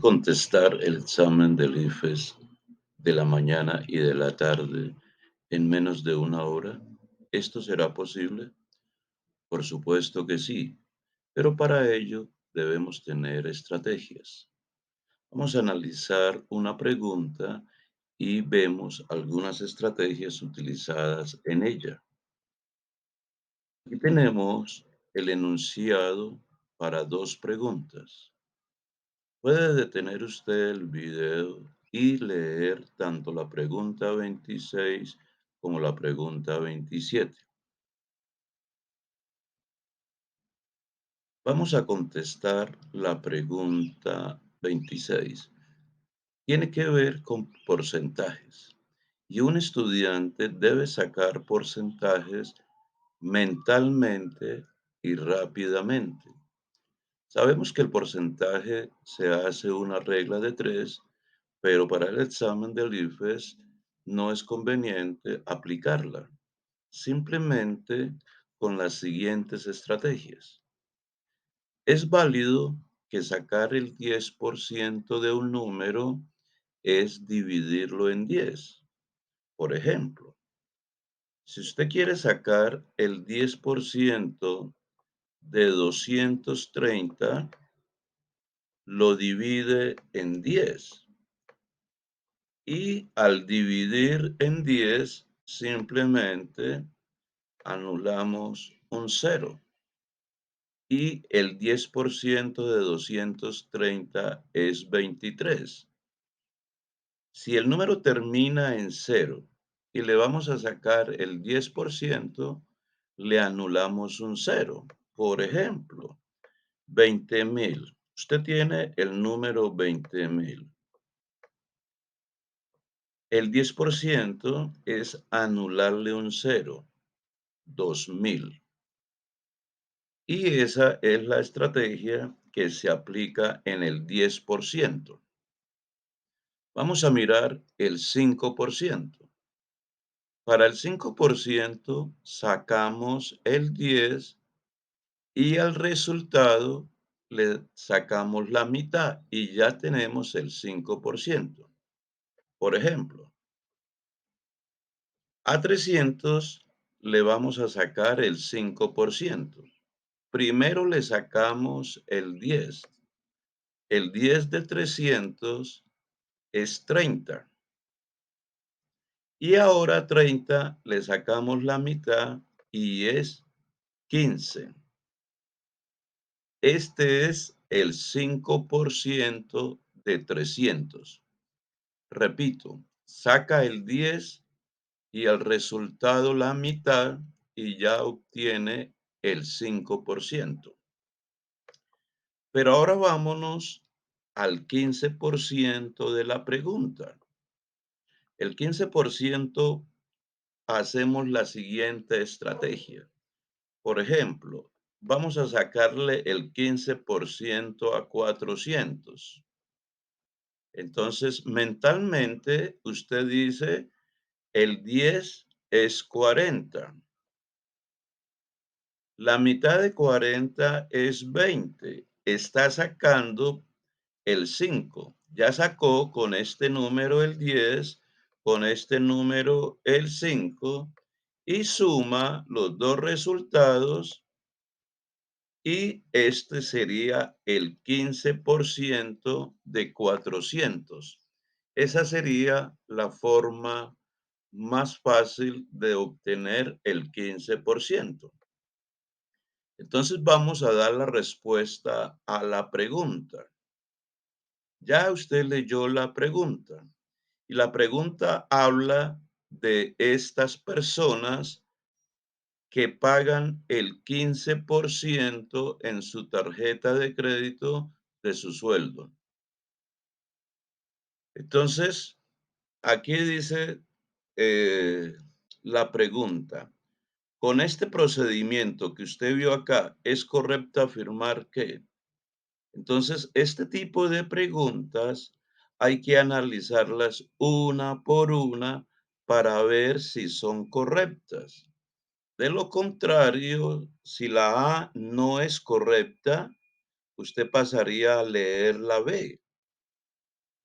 Contestar el examen del IFES de la mañana y de la tarde en menos de una hora? ¿Esto será posible? Por supuesto que sí, pero para ello debemos tener estrategias. Vamos a analizar una pregunta y vemos algunas estrategias utilizadas en ella. Aquí tenemos el enunciado para dos preguntas. Puede detener usted el video y leer tanto la pregunta 26 como la pregunta 27. Vamos a contestar la pregunta 26. Tiene que ver con porcentajes y un estudiante debe sacar porcentajes mentalmente y rápidamente. Sabemos que el porcentaje se hace una regla de tres, pero para el examen del IFES no es conveniente aplicarla. Simplemente con las siguientes estrategias. Es válido que sacar el 10% de un número es dividirlo en 10. Por ejemplo, si usted quiere sacar el 10% de 230, lo divide en 10 y al dividir en 10 simplemente anulamos un cero y el 10% de 230 es 23. Si el número termina en cero y le vamos a sacar el 10%, le anulamos un cero. Por ejemplo, 20,000. Usted tiene el número 20,000. El 10% es anularle un cero, 2,000. Y esa es la estrategia que se aplica en el 10%. Vamos a mirar el 5%. Para el 5% sacamos el 10 y al resultado le sacamos la mitad y ya tenemos el 5%. Por ejemplo, a 300 le vamos a sacar el 5%. Primero le sacamos el 10. El 10 de 300 es 30. Y ahora a 30 le sacamos la mitad y es 15. Este es el 5% de 300. Repito, saca el 10 y al resultado la mitad y ya obtiene el 5%. Pero ahora vámonos al 15% de la pregunta. El 15% hacemos la siguiente estrategia. Por ejemplo, vamos a sacarle el 15% a 400. Entonces, mentalmente, usted dice, el 10 es 40. La mitad de 40 es 20. Está sacando el 5. Ya sacó con este número el 10, con este número el 5 y suma los dos resultados y este sería el 15% de 400. Esa sería la forma más fácil de obtener el 15%. Entonces vamos a dar la respuesta a la pregunta. Ya usted leyó la pregunta y la pregunta habla de estas personas que pagan el 15% en su tarjeta de crédito de su sueldo. Entonces, aquí dice eh, la pregunta. Con este procedimiento que usted vio acá, ¿es correcto afirmar que? Entonces, este tipo de preguntas hay que analizarlas una por una para ver si son correctas. De lo contrario, si la A no es correcta, usted pasaría a leer la B.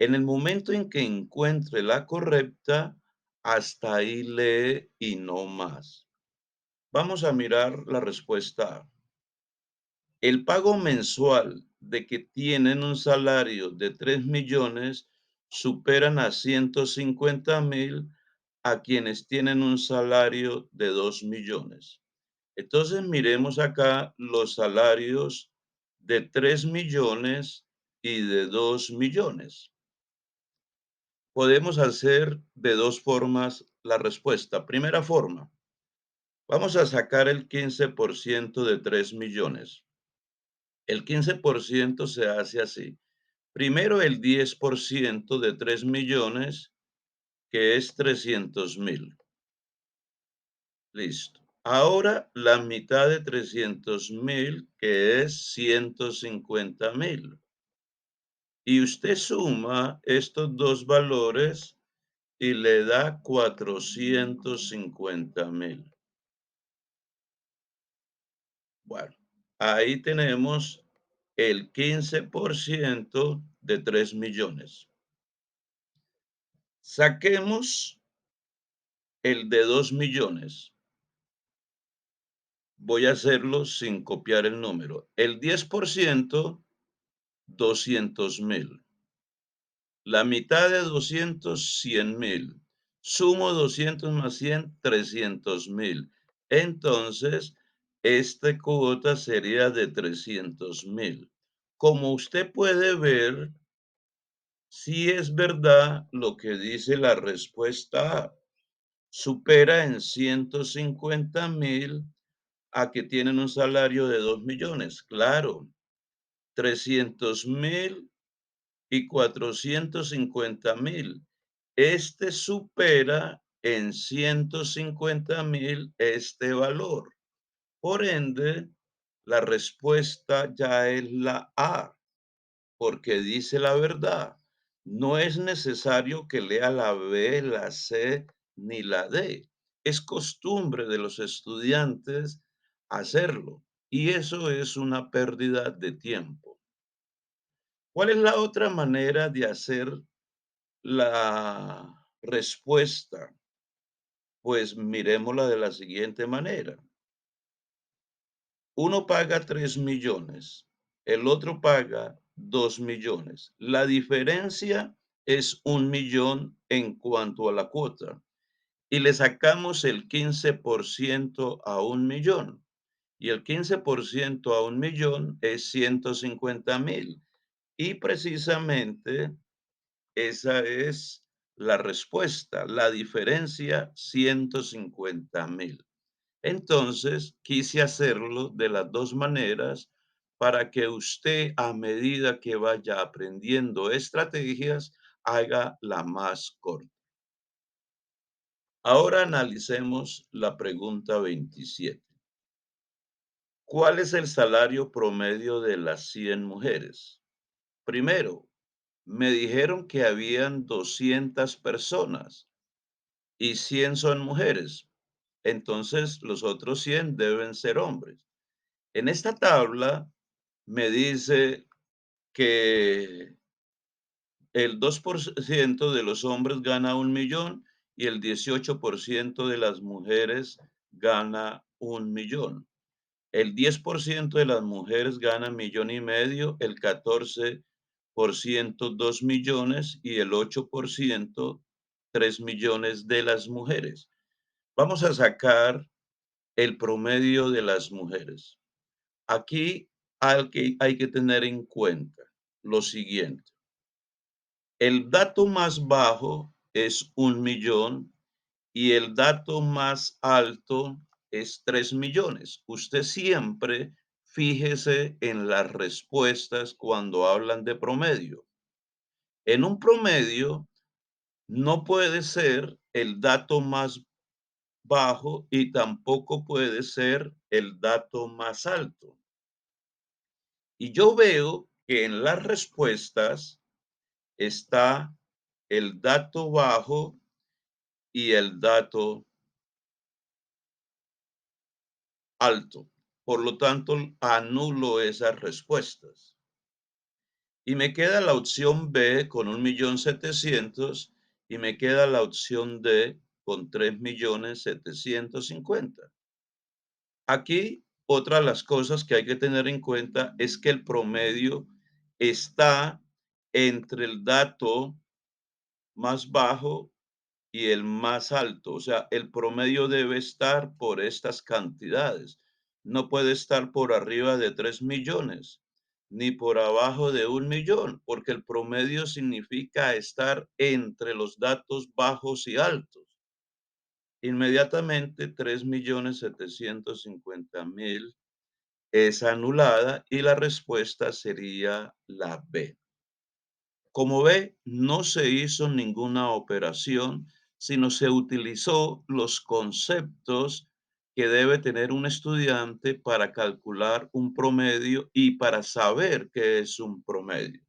En el momento en que encuentre la correcta, hasta ahí lee y no más. Vamos a mirar la respuesta A. El pago mensual de que tienen un salario de 3 millones superan a 150,000 a quienes tienen un salario de 2 millones. Entonces miremos acá los salarios de 3 millones y de 2 millones. Podemos hacer de dos formas la respuesta. Primera forma, vamos a sacar el 15% de 3 millones. El 15% se hace así. Primero el 10% de 3 millones, que es 300,000. Listo. Ahora la mitad de 300,000, que es 150,000. Y usted suma estos dos valores y le da 450,000. Bueno, ahí tenemos el 15% de 3 millones. Saquemos el de 2 millones. Voy a hacerlo sin copiar el número. El 10%, 200,000. La mitad de 200, 100,000. Sumo 200 más 100, 300,000. Entonces, esta cuota sería de 300,000. Como usted puede ver, sí es verdad lo que dice la respuesta A. Supera en 150,000 a que tienen un salario de 2 millones. Claro, 300,000 y 450,000. Este supera en 150,000 este valor. Por ende, la respuesta ya es la A, porque dice la verdad. No es necesario que lea la B, la C ni la D. Es costumbre de los estudiantes hacerlo y eso es una pérdida de tiempo. ¿Cuál es la otra manera de hacer la respuesta? Pues miremosla de la siguiente manera. Uno paga 3 millones, el otro paga 2 millones. La diferencia es 1 millón en cuanto a la cuota y le sacamos el 15% a 1 millón. Y el 15% a 1 millón es 150,000. Y precisamente esa es la respuesta, la diferencia 150,000. Entonces, quise hacerlo de las dos maneras para que usted, a medida que vaya aprendiendo estrategias, haga la más corta. Ahora analicemos la pregunta 27. ¿Cuál es el salario promedio de las 100 mujeres? Primero, me dijeron que habían 200 personas y 100 son mujeres. Entonces, los otros 100 deben ser hombres. En esta tabla me dice que el 2% de los hombres gana 1 millón y el 18% de las mujeres gana 1 millón. El 10% de las mujeres gana 1,500,000, el 14% 2 millones y el 8% 3 millones de las mujeres. Vamos a sacar el promedio de las mujeres. Aquí hay que tener en cuenta lo siguiente. El dato más bajo es 1 millón y el dato más alto es 3 millones. Usted siempre fíjese en las respuestas cuando hablan de promedio. En un promedio no puede ser el dato más bajo y tampoco puede ser el dato más alto. Y yo veo que en las respuestas está el dato bajo y el dato alto. Por lo tanto, anulo esas respuestas. Y me queda la opción B con 1.700.000 y me queda la opción D con 3.750.000. Aquí, otra de las cosas que hay que tener en cuenta es que el promedio está entre el dato más bajo y el más alto. O sea, el promedio debe estar por estas cantidades. No puede estar por arriba de 3 millones, ni por abajo de 1 millón, porque el promedio significa estar entre los datos bajos y altos. Inmediatamente 3.750.000 es anulada y la respuesta sería la B. Como ve, no se hizo ninguna operación, sino se utilizó los conceptos que debe tener un estudiante para calcular un promedio y para saber qué es un promedio.